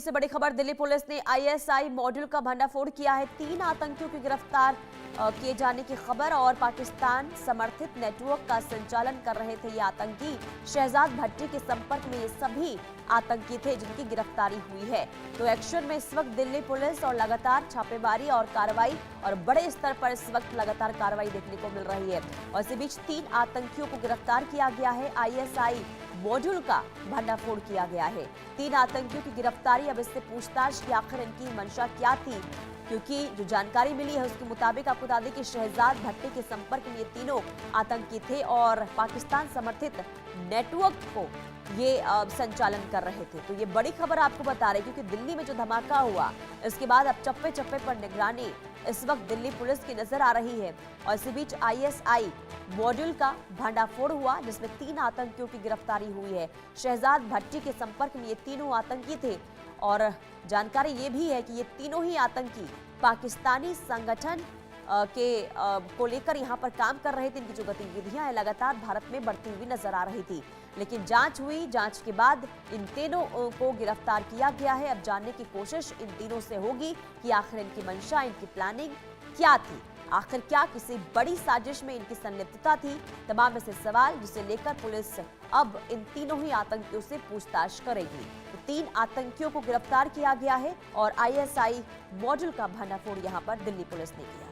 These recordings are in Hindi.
इससे बड़ी खबर, दिल्ली पुलिस ने आईएसआई मॉड्यूल का भंडाफोड़ किया है। 3 आतंकियों की गिरफ्तार किए जाने की खबर और पाकिस्तान समर्थित नेटवर्क का संचालन कर रहे थे ये आतंकी। शहजाद भट्टी के संपर्क में ये सभी आतंकी थे जिनकी गिरफ्तारी हुई है। तो एक्शन में इस वक्त दिल्ली पुलिस और लगातार छापेमारी और कार्रवाई और बड़े स्तर पर इस वक्त लगातार कार्रवाई देखने को मिल रही है। और इसी बीच 3 आतंकियों को गिरफ्तार किया गया है। आईएसआई मॉड्यूल का भंडाफोड़ किया गया है। 3 आतंकियों की गिरफ्तारी, अब इससे पूछताछ की आखिर इनकी मंशा क्या थी, क्योंकि जो जानकारी मिली है उसके मुताबिक आपको बता दें कि शहजाद भट्टी के संपर्क में ये तीनों आतंकी थे और पाकिस्तान समर्थित नेटवर्क को ये संचालन कर रहे थे। तो ये बड़ी खबर आपको बता रहे, क्योंकि दिल्ली में जो धमाका हुआ इसके बाद अब चप्पे चप्पे पर निगरानी इस वक्त दिल्ली पुलिस की नजर आ रही है। और इसी बीच आईएसआई मॉड्यूल का भंडाफोड़ हुआ जिसमें 3 आतंकियों की गिरफ्तारी हुई है। शहजाद भट्टी के संपर्क में ये तीनों आतंकी थे और जानकारी ये भी है कि ये तीनों ही आतंकी पाकिस्तानी संगठन को लेकर यहाँ पर काम कर रहे थे। इनकी जो गतिविधियां हैं लगातार भारत में बढ़ती हुई नजर आ रही थी, लेकिन जांच हुई, जांच के बाद इन तीनों को गिरफ्तार किया गया है। अब जानने की कोशिश इन तीनों से होगी कि आखिर इनकी मंशा, इनकी प्लानिंग क्या थी, आखिर क्या किसी बड़ी साजिश में इनकी संलिप्तता थी। तमाम ऐसे सवाल जिसे लेकर पुलिस अब इन तीनों ही आतंकियों से पूछताछ करेगी। तो 3 आतंकियों को गिरफ्तार किया गया है और आईएसआई मॉड्यूल का भंडाफोड़ यहां पर दिल्ली पुलिस ने किया।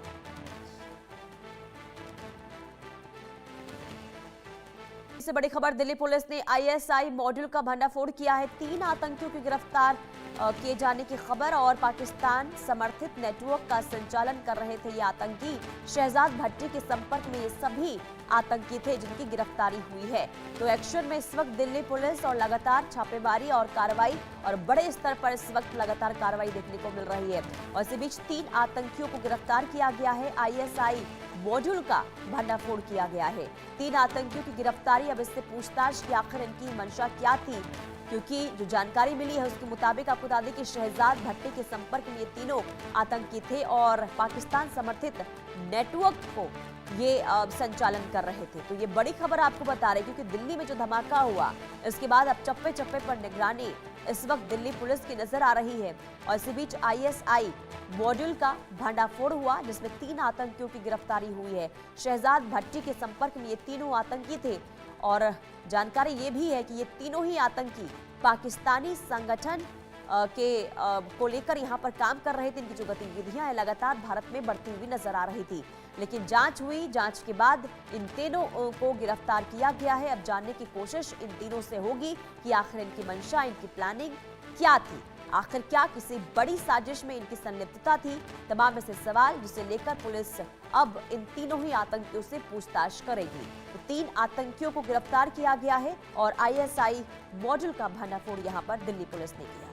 इससे बड़ी खबर, दिल्ली पुलिस ने आईएसआई मॉड्यूल का भंडाफोड़ किया है। 3 आतंकियों की गिरफ्तार किए जाने की खबर और पाकिस्तान समर्थित नेटवर्क का संचालन कर रहे थे ये आतंकी। शहजाद भट्टी के संपर्क में ये सभी आतंकी थे जिनकी गिरफ्तारी हुई है। तो एक्शन में इस वक्त दिल्ली पुलिस और लगातार छापेमारी और कार्रवाई और बड़े स्तर पर इस वक्त लगातार कार्रवाई देखने को मिल रही है। और इसी बीच 3 आतंकियों को गिरफ्तार किया गया है। आईएसआई मॉड्यूल का भंडाफोड़ किया गया है। 3 आतंकियों की गिरफ्तारी, अब इससे पूछताछ की आखिर इनकी मंशा क्या थी, क्योंकि जो जानकारी मिली है उसके मुताबिक आपको बता दें कि शहजाद भट्टी के संपर्क में ये तीनों आतंकी थे और पाकिस्तान समर्थित नेटवर्क को ये संचालन कर रहे थे। तो ये बड़ी खबर आपको बता रहे, क्योंकि दिल्ली में जो धमाका हुआ इसके बाद अब चप्पे चप्पे पर निगरानी इस वक्त दिल्ली पुलिस की नजर आ रही है। और इसी बीच आईएसआई मॉड्यूल का भंडाफोड़ हुआ जिसमें 3 आतंकियों की गिरफ्तारी हुई है। शहजाद भट्टी के संपर्क में ये तीनों आतंकी थे और जानकारी ये भी है कि ये तीनों ही आतंकी पाकिस्तानी संगठन को लेकर यहाँ पर काम कर रहे थे। इनकी जो गतिविधियां हैं लगातार भारत में बढ़ती हुई नजर आ रही थी, लेकिन जांच हुई, जांच के बाद इन तीनों को गिरफ्तार किया गया है। अब जानने की कोशिश इन तीनों से होगी कि आखिर इनकी मंशा, इनकी प्लानिंग क्या थी, आखिर क्या किसी बड़ी साजिश में इनकी संलिप्तता थी। तमाम ऐसे सवाल जिसे लेकर पुलिस अब इन तीनों ही आतंकियों से पूछताछ करेगी। तो 3 आतंकियों को गिरफ्तार किया गया है और आईएसआई मॉड्यूल का भंडाफोड़ यहां पर दिल्ली पुलिस ने किया।